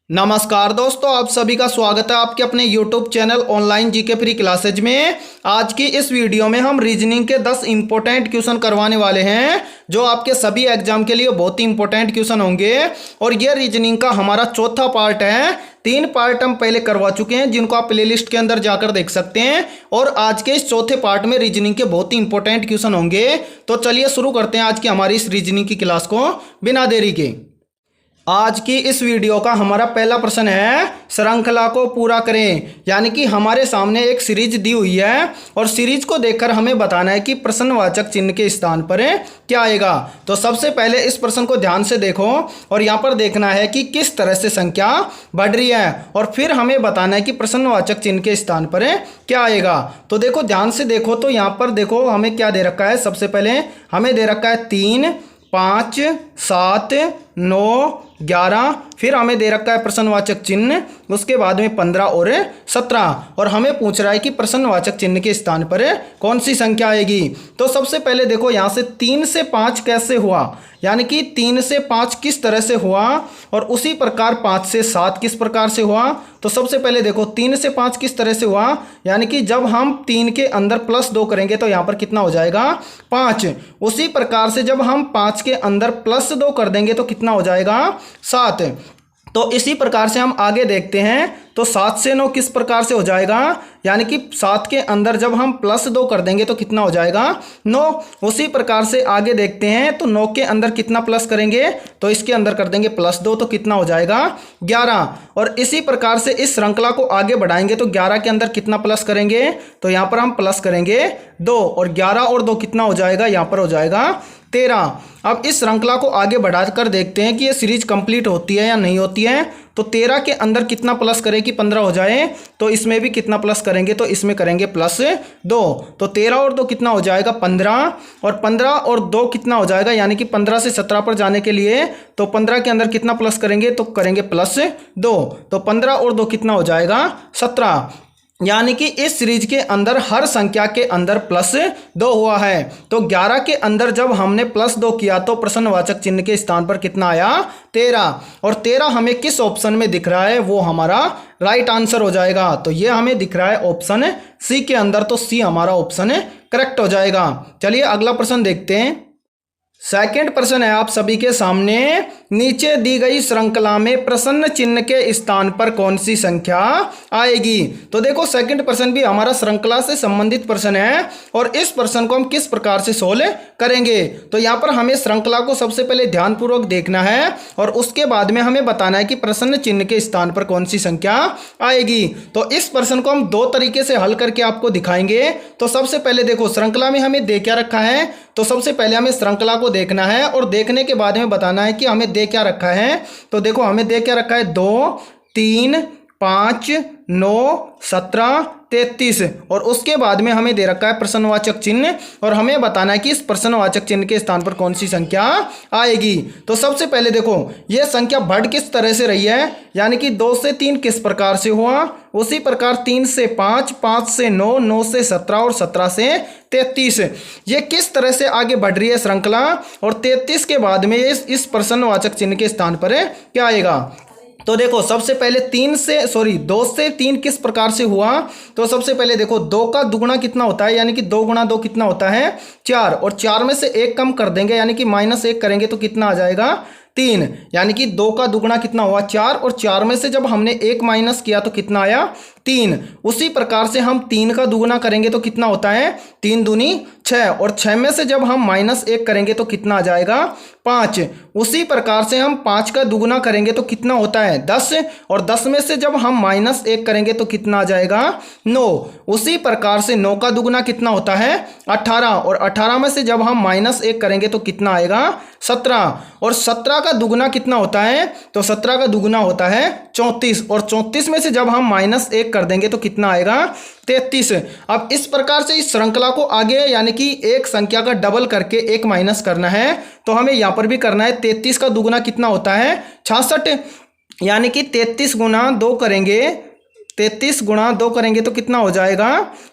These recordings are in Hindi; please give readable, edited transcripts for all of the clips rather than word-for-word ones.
नमस्कार दोस्तों, आप सभी का स्वागत है आपके अपने YouTube channel online GK free classes में। आज की इस वीडियो में हम रीजनिंग के 10 इंपॉर्टेंट क्वेश्चन करवाने वाले हैं जो आपके सभी एग्जाम के लिए बहुत ही इंपॉर्टेंट क्वेश्चन होंगे। और ये रीजनिंग का हमारा चौथा पार्ट है। 3 पार्ट हम पहले करवा चुके हैं जिनको आप प्लेलिस्ट के अंदर जाकर देख सकते हैं। और आज के इस चौथे पार्ट में रीजनिंग के बहुत ही इंपॉर्टेंट क्वेश्चन होंगे। तो चलिए शुरू करते हैं आज की हमारी इस रीजनिंग की क्लास को बिना देरी के। आज की इस वीडियो का हमारा पहला प्रश्न है, श्रृंखला को पूरा करें। यानी कि हमारे सामने एक सीरीज दी हुई है और सीरीज को देखकर हमें बताना है कि प्रश्नवाचक चिन्ह के स्थान पर क्या आएगा। तो सबसे पहले इस प्रश्न को ध्यान से देखो और यहाँ पर देखना है कि किस तरह से संख्या बढ़ रही है और फिर हमें बताना है कि प्रश्नवाचक चिन्ह के स्थान पर क्या आएगा। तो देखो ध्यान से देखो, तो यहाँ पर देखो हमें क्या दे रखा है। सबसे पहले हमें दे रखा है 3, 5, 7, 9, 11, फिर हमें दे रखा है प्रश्नवाचक चिन्ह, उसके बाद में 15 और 17 और हमें पूछ रहा है कि प्रश्नवाचक चिन्ह के स्थान पर कौन सी संख्या आएगी। तो सबसे पहले देखो यहाँ से 3 से 5 कैसे हुआ, यानी कि 3 से 5 किस तरह से हुआ और उसी प्रकार 5 से 7 किस प्रकार से हुआ। तो सबसे पहले देखो 3 से 5 किस तरह से हुआ, यानी कि जब हम 3 के अंदर +2 करेंगे तो यहाँ पर कितना हो जाएगा 5। उसी प्रकार से जब हम 5 के अंदर +2 कर देंगे तो कितना हो जाएगा 7। तो इसी प्रकार से हम आगे देखते हैं। तो 7 से 9 किस प्रकार से हो जाएगा, यानी कि 7 के अंदर जब हम +2 कर देंगे तो कितना हो जाएगा 9। उसी प्रकार से आगे देखते हैं। तो 9 के अंदर कितना प्लस करेंगे, तो इसके अंदर कर देंगे +2 तो कितना हो जाएगा 11। और इसी प्रकार से इस श्रृंखला को आगे बढ़ाएंगे तो 11 के अंदर कितना प्लस करेंगे, तो यहाँ पर हम प्लस करेंगे 2 और 11 और 2 कितना हो जाएगा, यहाँ पर हो जाएगा 13। अब इस श्रृंखला को आगे बढ़ाकर देखते हैं कि ये सीरीज कंप्लीट होती है या नहीं होती है। तो 13 के अंदर कितना प्लस करें कि 15 हो जाए, तो इसमें भी कितना प्लस करेंगे, तो इसमें करेंगे +2। तो 13 और 2 कितना हो जाएगा 15 और 15 और 2 कितना हो जाएगा, यानी कि 15 से 17 पर जाने के लिए तो 15 के अंदर कितना प्लस करेंगे, तो करेंगे +2। तो 15 और 2 कितना हो जाएगा 17। यानी कि इस सीरीज के अंदर हर संख्या के अंदर +2 हुआ है। तो 11 के अंदर जब हमने +2 किया तो प्रश्नवाचक चिन्ह के स्थान पर कितना आया 13। और 13 हमें किस ऑप्शन में दिख रहा है, वो हमारा राइट आंसर हो जाएगा। तो ये हमें दिख रहा है ऑप्शन सी के अंदर, तो सी हमारा ऑप्शन करेक्ट हो जाएगा। चलिए अगला प्रश्न देखते हैं। सेकंड प्रश्न है आप सभी के सामने, नीचे दी गई श्रृंखला में प्रश्न चिन्ह के स्थान पर कौन सी संख्या आएगी। तो देखो सेकंड प्रश्न भी हमारा श्रृंखला से संबंधित प्रश्न है और इस प्रश्न को हम किस प्रकार से सोल्व करेंगे। तो यहाँ पर हमें श्रृंखला को सबसे पहले ध्यानपूर्वक देखना है और उसके बाद में हमें बताना है कि प्रश्न चिन्ह के स्थान पर कौन सी संख्या आएगी। तो इस प्रश्न को हम 2 तरीके से हल करके आपको दिखाएंगे। तो सबसे पहले देखो श्रृंखला में हमें दे क्या रखा है, तो सबसे पहले हमें श्रृंखला को देखना है और देखने के बाद में बताना है कि हमें दे क्या रखा है। तो देखो हमें दे क्या रखा है 2, 3, 5, 9, 17, 33 और उसके बाद में हमें दे रखा है प्रश्नवाचक चिन्ह और हमें बताना है कि इस प्रश्नवाचक चिन्ह के स्थान पर कौन सी संख्या आएगी। तो सबसे पहले देखो ये संख्या बढ़ किस तरह से रही है, यानी कि 2 से 3 किस प्रकार से हुआ, उसी प्रकार 3 से 5, 5 से 9, 9 से 17 और 17 से 33 ये किस तरह से आगे बढ़ रही है श्रृंखला। और 33 के बाद में इस प्रश्नवाचक चिन्ह के स्थान पर क्या आएगा। तो देखो सबसे पहले 2 से 3 किस प्रकार से हुआ। तो सबसे पहले देखो 2 का दुगुना कितना होता है, यानी कि 2 गुणा 2 कितना होता है 4 और 4 में से 1 कम कर देंगे, यानी कि -1 करेंगे तो कितना आ जाएगा 3। यानी कि 2 का दुगुना कितना हुआ 4 और 4 में से जब हमने 1 माइनस किया तो कितना आया 3। उसी प्रकार से हम 3 का दुगुना करेंगे तो कितना होता है 3 दूनी 6 और 6 में से जब हम -1 करेंगे तो कितना आ जाएगा 5। उसी प्रकार से हम 5 का दुगुना करेंगे तो कितना होता है 10 और 10 में से जब हम -1 करेंगे तो कितना आ जाएगा 9। उसी प्रकार से 9 का दुगुना कितना होता है 18 और 18 में से जब हम -1 करेंगे तो कितना आएगा 17 और 17 का दुगुना कितना होता है, तो 17 का दुगुना होता है 34 और 34 में से जब हम -1 कर देंगे तो कितना आएगा 33। अब इस प्रकार से इस श्रृंखला को आगे यानी कि एक संख्या का डबल करके 1 माइनस करना है। तो हमें यहाँ पर भी करना है। 33 का दुगुना कितना होता है 66, यानी कि 33 गुना 2 करेंगे 33 गुणा 2 करेंगे तो कितना हो जाएगा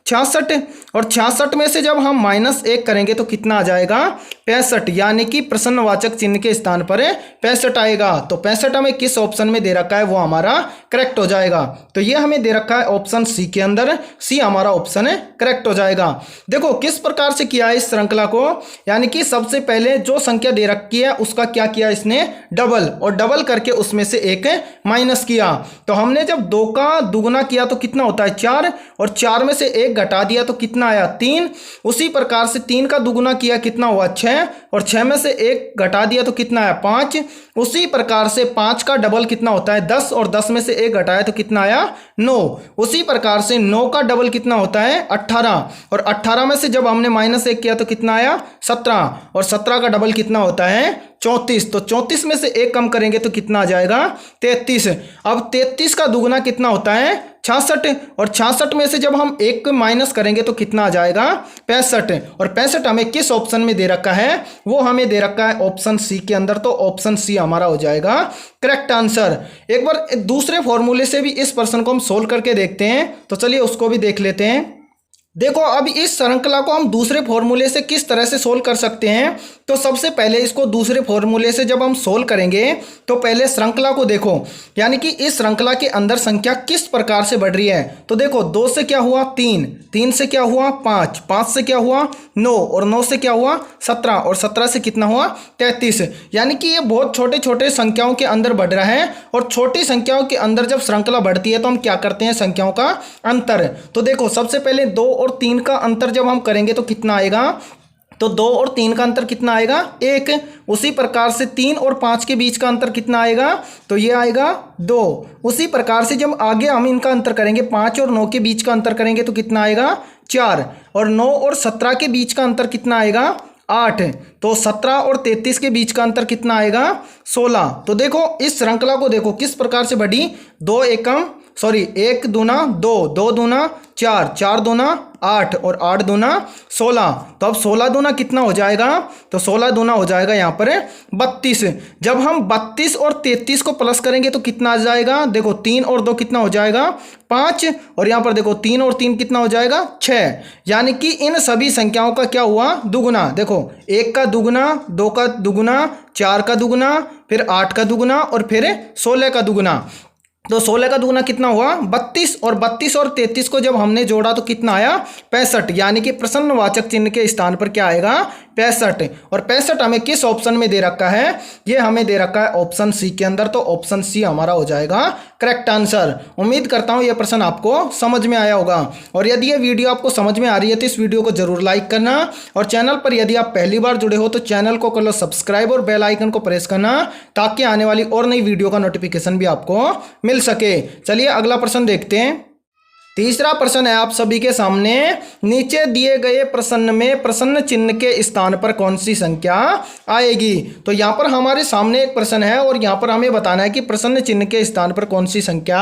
66। और 66 में से जब हम -1 करेंगे तो कितना आ जाएगा 65, यानी कि प्रश्नवाचक चिन्ह के स्थान पर 65 आएगा। तो 65 हमें किस ऑप्शन में दे रखा है वो हमारा करेक्ट हो जाएगा। तो ये हमें दे रखा है ऑप्शन सी के अंदर, सी हमारा ऑप्शन है करेक्ट हो जाएगा। देखो किस प्रकार से किया है इस श्रृंखला को, यानी कि सबसे पहले जो संख्या दे रखी है उसका क्या किया इसने डबल, और डबल करके उसमें से एक माइनस किया। तो हमने जब 2 का दुगुना किया तो कितना होता है 4, और 4 में से 1 घटा दिया तो कितना आया 3। उसी प्रकार से 3 का दुगुना किया कितना हुआ 6, और 6 में से 1 घटा दिया तो कितना आया 5। उसी प्रकार से 5 का डबल कितना होता है 10, और 10 में से 1 घटाया तो कितना आया 9। उसी प्रकार से 9 का डबल कितना होता है 18, और 18 में से जब हमने -1 किया तो कितना आया 17, और 17 का डबल कितना होता है 34। तो 34 में से 1 कम करेंगे तो कितना आ जाएगा 33। अब 33 का दुगुना कितना होता है 66, और 66 में से जब हम 1 को माइनस करेंगे तो कितना आ जाएगा 65। और 65 हमें किस ऑप्शन में दे रखा है वो हमें दे रखा है ऑप्शन सी के अंदर। तो ऑप्शन सी हमारा हो जाएगा करेक्ट आंसर। एक बार दूसरे फॉर्मूले से भी इस प्रश्न को हम सोल्व करके देखते हैं, तो चलिए उसको भी देख लेते हैं। देखो अब इस श्रृंखला को हम दूसरे फॉर्मूले से किस तरह से सोल्व कर सकते हैं। तो सबसे पहले इसको दूसरे फॉर्मूले से जब हम सोल्व करेंगे तो पहले श्रृंखला को देखो, यानी कि इस श्रृंखला के अंदर संख्या किस प्रकार से बढ़ रही है। तो देखो 2 से क्या हुआ 3, 3 से क्या हुआ 5, 5 से क्या हुआ 9, और 9 से क्या हुआ 17, और 17 से कितना हुआ 33। यानी कि ये बहुत छोटे छोटे संख्याओं के अंदर बढ़ रहा है, और छोटी संख्याओं के अंदर जब श्रृंखला बढ़ती है तो हम क्या करते हैं संख्याओं का अंतर। तो देखो सबसे पहले 2 और 3 का अंतर जब हम करेंगे तो कितना आएगा, तो 2 और 3 का अंतर कितना आएगा 1। उसी प्रकार से 3 और 5 के बीच का अंतर कितना आएगा, तो ये आएगा 2। उसी प्रकार से जब आगे हम इनका अंतर करेंगे 5 और 9 के बीच का अंतर करेंगे तो कितना आएगा 4, और 9 और 17 के बीच का अंतर कितना आएगा 8। तो 17 और 33 के बीच का अंतर कितना आएगा 16। तो देखो इस श्रृंखला को देखो किस प्रकार से बढ़ी, 1 दूना 2, 2 दूना 4, 4 दूना 8, और 8 दूना 16। तो अब 16 दूना कितना हो जाएगा, तो 16 दूना हो जाएगा यहाँ पर 32। जब हम 32 और 33 को प्लस करेंगे तो कितना आ जाएगा, देखो 3 और 2 कितना हो जाएगा 5, और यहाँ पर देखो 3 और 3 कितना हो जाएगा 6। यानी कि इन सभी संख्याओं का क्या हुआ दुगुना। देखो 1 का दुगुना, 2 का दुगुना, 4 का दुगुना, फिर 8 का दुगुना, और फिर 16 का दुगुना। तो 16 का दुगुना कितना हुआ 32, और 32 और 33 को जब हमने जोड़ा तो कितना आया 65। यानी कि प्रश्नवाचक चिन्ह के स्थान पर क्या आएगा 65। और 65 हमें किस ऑप्शन में दे रखा है, ये हमें दे रखा है ऑप्शन सी के अंदर। तो ऑप्शन सी हमारा हो जाएगा करेक्ट आंसर। उम्मीद करता हूँ यह प्रश्न आपको समझ में आया होगा, और यदि ये वीडियो आपको समझ में आ रही है तो इस वीडियो को जरूर लाइक करना, और चैनल पर यदि आप पहली बार जुड़े हो तो चैनल को कर लो सब्सक्राइब और बेल आइकन को प्रेस करना, ताकि आने वाली और नई वीडियो का नोटिफिकेशन भी आपको मिल सके। चलिए अगला प्रश्न देखते हैं। तीसरा प्रश्न है आप सभी के सामने, नीचे दिए गए प्रश्न में प्रश्न चिन्ह के स्थान पर कौन सी संख्या आएगी। तो यहाँ पर हमारे सामने एक प्रश्न है, और यहाँ पर हमें बताना है कि प्रश्न चिन्ह के स्थान पर कौन सी संख्या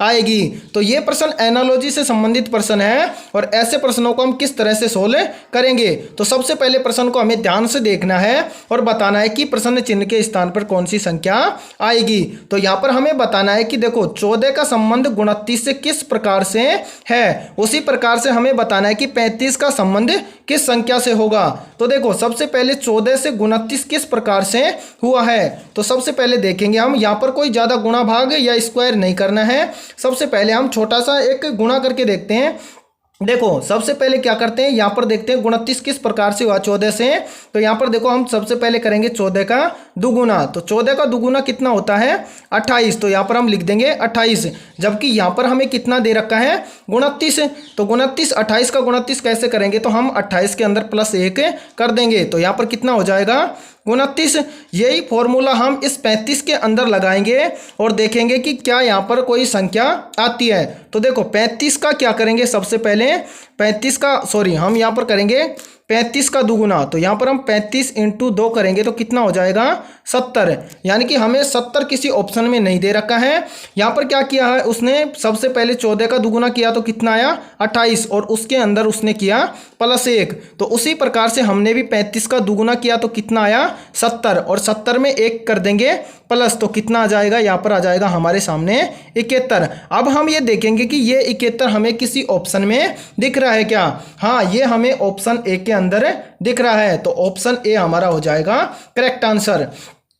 आएगी। तो ये प्रश्न एनालॉजी से संबंधित प्रश्न है, और ऐसे प्रश्नों को हम किस तरह से सोल्व करेंगे। तो सबसे पहले प्रश्न को हमें ध्यान से देखना है और बताना है कि प्रश्न चिन्ह के स्थान पर कौन सी संख्या आएगी। तो यहाँ पर हमें बताना है कि देखो 14 का संबंध 29 से किस प्रकार से है, उसी प्रकार से हमें बताना है कि 35 का संबंध किस संख्या से होगा। तो देखो सबसे पहले 14 से 29 किस प्रकार से हुआ है। तो सबसे पहले देखेंगे हम, यहाँ पर कोई ज़्यादा गुणा भाग या स्क्वायर नहीं करना है। सबसे पहले हम छोटा सा एक गुणा करके देखते हैं। देखो सबसे पहले क्या करते हैं, यहाँ पर देखते हैं 29 किस प्रकार से हुआ 14 से। तो यहाँ पर देखो हम सबसे पहले करेंगे 14 का दुगुना। तो 14 का दुगुना कितना होता है 28। तो यहाँ पर हम लिख देंगे 28, जबकि यहाँ पर हमें कितना दे रखा है 29। तो 29 28 का 29 कैसे करेंगे, तो हम 28 के अंदर +1 कर देंगे। तो यहाँ पर कितना हो जाएगा 29। यही फॉर्मूला हम इस 35 के अंदर लगाएंगे और देखेंगे कि क्या यहाँ पर कोई संख्या आती है। तो देखो 35 का क्या करेंगे, सबसे पहले 35 का हम यहाँ पर करेंगे 35 का दुगुना, तो यहाँ पर हम 35 इंटू 2 करेंगे तो कितना हो जाएगा 70। यानी कि हमें 70 किसी ऑप्शन में नहीं दे रखा है। यहाँ पर क्या किया है उसने, सबसे पहले 14 का दुगुना किया तो कितना आया 28, और उसके अंदर उसने किया +1। तो उसी प्रकार से हमने भी 35 का दुगुना किया तो कितना आया 70, और 70 में 1 कर देंगे प्लस, तो कितना आ जाएगा, यहाँ पर आ जाएगा हमारे सामने 71। अब हम ये देखेंगे कि ये 71 हमें किसी ऑप्शन में दिख रहा है क्या। हाँ, ये हमें ऑप्शन ए के अंदर दिख रहा है, तो ऑप्शन ए हमारा हो जाएगा करेक्ट आंसर।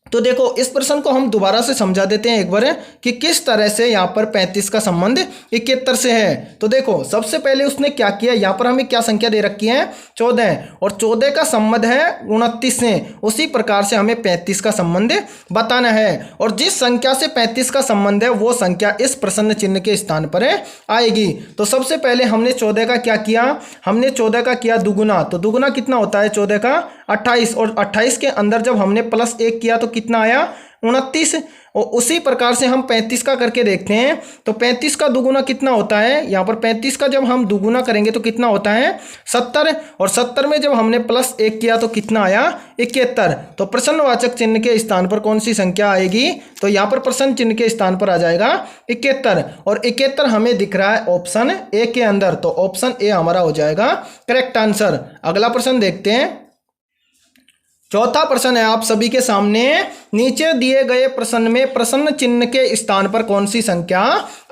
तो देखो इस प्रश्न को हम दोबारा से समझा देते हैं एक बार कि किस तरह से यहाँ पर 35 का संबंध 71 से है। तो देखो सबसे पहले उसने क्या किया, यहाँ पर हमें क्या संख्या दे रखी है 14, और 14 का संबंध है 29 से, उसी प्रकार से हमें 35 का संबंध बताना है। और जिस संख्या से 35 का संबंध है वो संख्या इस प्रश्न चिन्ह के स्थान पर आएगी। तो सबसे पहले हमने 14 का क्या किया, हमने 14 का किया दुगुना, तो दुगुना कितना होता है 14 का 28, और 28 के अंदर जब हमने +1 किया तो कितना आया 29। और उसी प्रकार से हम 35 का करके देखते हैं, तो 35 का दुगुना कितना होता है, यहाँ पर 35 का जब हम दुगुना करेंगे तो कितना होता है 70, और 70 में जब हमने +1 किया तो कितना आया 71। तो प्रश्नवाचक चिन्ह के स्थान पर कौन सी संख्या आएगी, तो यहाँ पर प्रश्न चिन्ह के स्थान पर आ जाएगा 71, और 71 हमें दिख रहा है ऑप्शन ए के अंदर, तो ऑप्शन ए हमारा हो जाएगा करेक्ट आंसर। अगला प्रश्न देखते हैं। चौथा प्रश्न है आप सभी के सामने, नीचे दिए गए प्रश्न में प्रश्न चिन्ह के स्थान पर कौन सी संख्या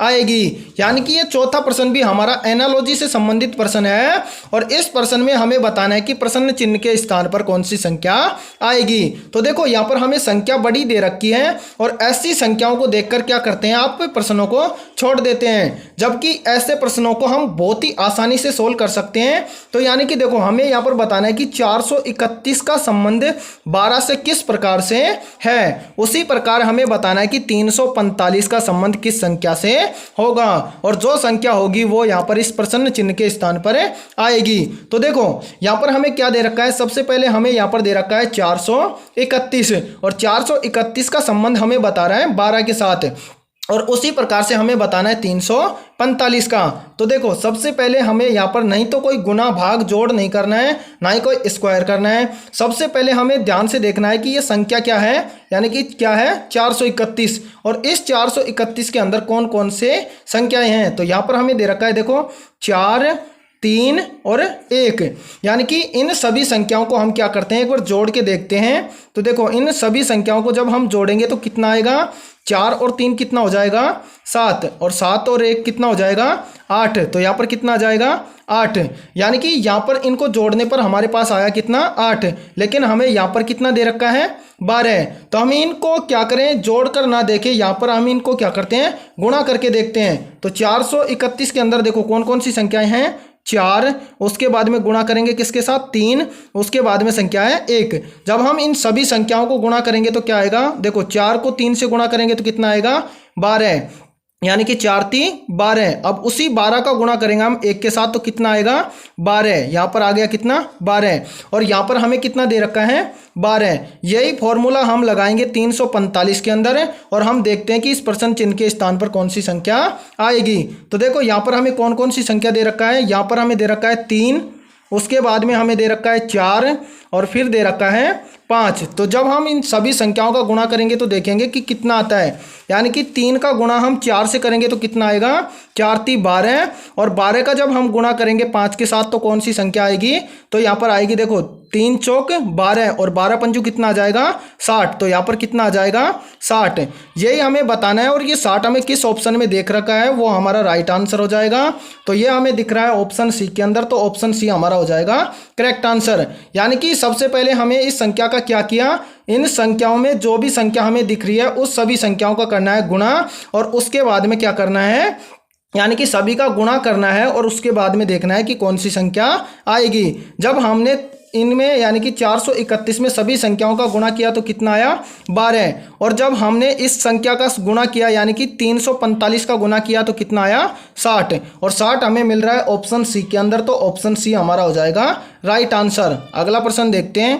आएगी। यानी कि ये चौथा प्रश्न भी हमारा एनालॉजी से संबंधित प्रश्न है, और इस प्रश्न में हमें बताना है कि प्रश्न चिन्ह के स्थान पर कौन सी संख्या आएगी। तो देखो यहाँ पर हमें संख्या बड़ी दे रखी है, और ऐसी संख्याओं को देखकर क्या करते हैं आप प्रश्नों को छोड़ देते हैं, जबकि ऐसे प्रश्नों को हम बहुत ही आसानी से सोल्व कर सकते हैं। तो यानी कि देखो हमें यहाँ पर बताना है कि 431 का संबंध 12 से किस प्रकार से है, उसी प्रकार हमें बताना है कि 345 का संबंध किस संख्या से होगा, और जो संख्या होगी वो यहाँ पर इस प्रश्न चिन्ह के स्थान पर आएगी। तो देखो यहाँ पर हमें क्या दे रखा है, सबसे पहले हमें यहाँ पर दे रखा है 431, और 431 का संबंध हमें बता रहा है 12 के साथ, और उसी प्रकार से हमें बताना है 345 का। तो देखो सबसे पहले हमें यहाँ पर नहीं तो कोई गुना भाग जोड़ नहीं करना है, ना ही कोई स्क्वायर करना है। सबसे पहले हमें ध्यान से देखना है कि ये संख्या क्या है, यानी कि क्या है 431, और इस 431 के अंदर कौन कौन से संख्याएं हैं। तो यहाँ पर हमें दे रखा है देखो 4, 3 और 1, यानी कि इन सभी संख्याओं को हम क्या करते हैं एक बार जोड़ के देखते हैं। तो देखो इन सभी संख्याओं को जब हम जोड़ेंगे तो कितना आएगा, 4 और 3 कितना हो जाएगा 7, और 7 और 1 कितना हो जाएगा 8। तो यहाँ पर कितना आ जाएगा 8, यानी कि यहाँ पर इनको जोड़ने पर हमारे पास आया कितना 8, लेकिन हमें यहाँ पर कितना दे रखा है 12। तो हम इनको क्या करें, जोड़ कर ना देखें, यहाँ पर हम इनको क्या करते हैं गुणा करके देखते हैं। तो 431 के अंदर देखो कौन कौन सी संख्याएं हैं, 4, उसके बाद में गुणा करेंगे किसके साथ 3, उसके बाद में संख्या है 1। जब हम इन सभी संख्याओं को गुणा करेंगे तो क्या आएगा, देखो 4 को 3 से गुणा करेंगे तो कितना आएगा 12, यानी कि 4 3 12। अब उसी 12 का गुणा करेंगे हम 1 के साथ तो कितना आएगा 12, यहाँ पर आ गया कितना 12, और यहाँ पर हमें कितना दे रखा है 12। यही फॉर्मूला हम लगाएंगे 345 के अंदर, और हम देखते हैं कि इस प्रश्न चिन्ह के स्थान पर कौन सी संख्या आएगी। तो देखो यहाँ पर हमें कौन कौन सी संख्या दे रखा है, यहाँ पर हमें दे रखा है 3, उसके बाद में हमें दे रखा है 4, और फिर दे रखा है 5। तो जब हम इन सभी संख्याओं का गुणा करेंगे तो देखेंगे कि कितना आता है, यानी कि 3 का गुणा हम 4 से करेंगे तो कितना आएगा 4 3 12, और 12 का जब हम गुणा करेंगे 5 के साथ तो कौन सी संख्या आएगी, तो यहाँ पर आएगी देखो 3 चौक 12, और 12 पंचू कितना आ जाएगा 60। तो यहाँ पर कितना आ जाएगा 60, यही हमें बताना है। और ये 60 हमें किस ऑप्शन में देख रखा है वो हमारा राइट आंसर हो जाएगा। तो ये हमें दिख रहा है ऑप्शन सी के अंदर, तो ऑप्शन सी हमारा हो जाएगा करेक्ट आंसर। यानी कि सबसे पहले हमें इस संख्या का क्या किया, इन संख्याओं में जो भी संख्या हमें दिख रही है उस सभी संख्याओं का करना है गुणा, और उसके बाद में क्या करना है, यानी कि सभी का गुणा करना है, और उसके बाद में देखना है कि कौन सी संख्या आएगी। जब हमने इनमें यानी कि 431 में सभी संख्याओं का गुणा किया तो कितना आया 12, और जब हमने इस संख्या का गुणा किया यानी कि 345 का गुणा किया तो कितना आया 60, और 60 हमें मिल रहा है ऑप्शन सी के अंदर, तो ऑप्शन सी हमारा हो जाएगा राइट आंसर। अगला प्रश्न देखते हैं।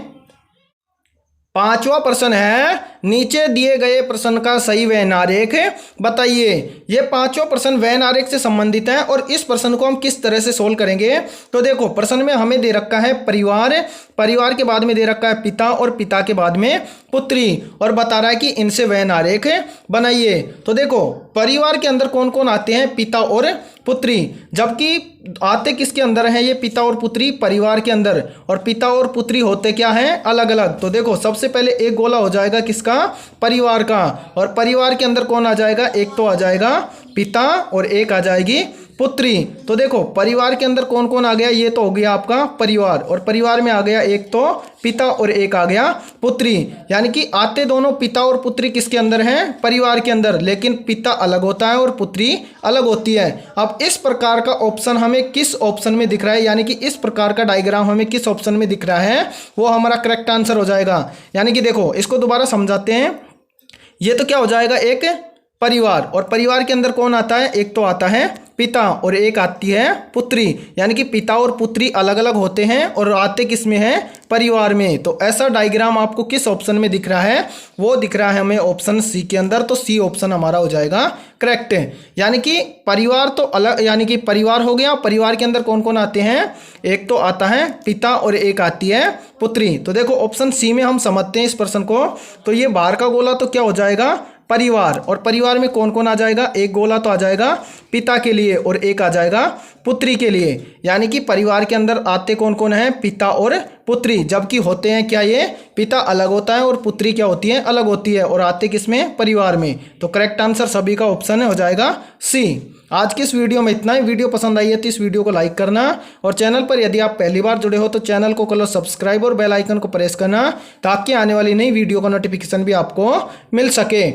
पांचवा प्रश्न है, नीचे दिए गए प्रश्न का सही वैन आरेख बताइए। ये पांचों प्रश्न वैन आरेख से संबंधित हैं और इस प्रश्न को हम किस तरह से सोल्व करेंगे। तो देखो, प्रश्न में हमें दे रखा है परिवार, परिवार के बाद में दे रखा है पिता और पिता के बाद में पुत्री, और बता रहा है कि इनसे वैन आरेख बनाइए। तो देखो, परिवार के अंदर कौन कौन आते हैं, पिता और पुत्री, जबकि आते किसके अंदर हैं ये पिता और पुत्री, परिवार के अंदर, और पिता और पुत्री होते क्या हैं, अलग अलग। तो देखो, सबसे पहले एक गोला हो जाएगा किसका, परिवार का, और परिवार के अंदर कौन आ जाएगा, एक तो आ जाएगा पिता और एक आ जाएगी पुत्री। तो देखो, परिवार के अंदर कौन कौन आ गया, ये तो हो गया आपका परिवार, और परिवार में आ गया एक तो पिता और एक आ गया पुत्री, यानी कि आते दोनों पिता और पुत्री किसके अंदर हैं, परिवार के अंदर, लेकिन पिता अलग होता है और पुत्री अलग होती है। अब इस प्रकार का ऑप्शन हमें किस ऑप्शन में दिख रहा है, यानी कि इस प्रकार का डायग्राम हमें किस ऑप्शन में दिख रहा है, वो हमारा करेक्ट आंसर हो जाएगा। यानी कि देखो, इसको दोबारा समझाते हैं। ये तो क्या हो जाएगा, एक परिवार, और परिवार के अंदर कौन आता है, एक तो आता है पिता और एक आती है पुत्री, यानी कि पिता और पुत्री अलग अलग होते हैं और आते किस में हैं, परिवार में। तो ऐसा डायग्राम आपको किस ऑप्शन में दिख रहा है, वो दिख रहा है हमें ऑप्शन सी के अंदर। तो सी ऑप्शन हमारा हो जाएगा करेक्ट। यानी कि परिवार तो अलग, यानी कि परिवार हो गया, परिवार के अंदर कौन कौन आते हैं, एक तो आता है पिता और एक आती है पुत्री। तो देखो, ऑप्शन सी में हम समझते हैं इस प्रश्न को। तो ये बाहर का गोला तो क्या हो जाएगा, परिवार, और परिवार में कौन कौन आ जाएगा, एक गोला तो आ जाएगा पिता के लिए और एक आ जाएगा पुत्री के लिए, यानी कि परिवार के अंदर आते कौन कौन है, पिता और पुत्री, जबकि होते हैं क्या, ये पिता अलग होता है और पुत्री क्या होती है, अलग होती है, और आते किसमें, परिवार में। तो करेक्ट आंसर सभी का ऑप्शन हो जाएगा सी। आज की इस वीडियो में इतना ही। वीडियो पसंद आई है तो इस वीडियो को लाइक करना, और चैनल पर यदि आप पहली बार जुड़े हो तो चैनल को कर लो सब्सक्राइब और बेल आइकन को प्रेस करना, ताकि आने वाली नई वीडियो का नोटिफिकेशन भी आपको मिल सके।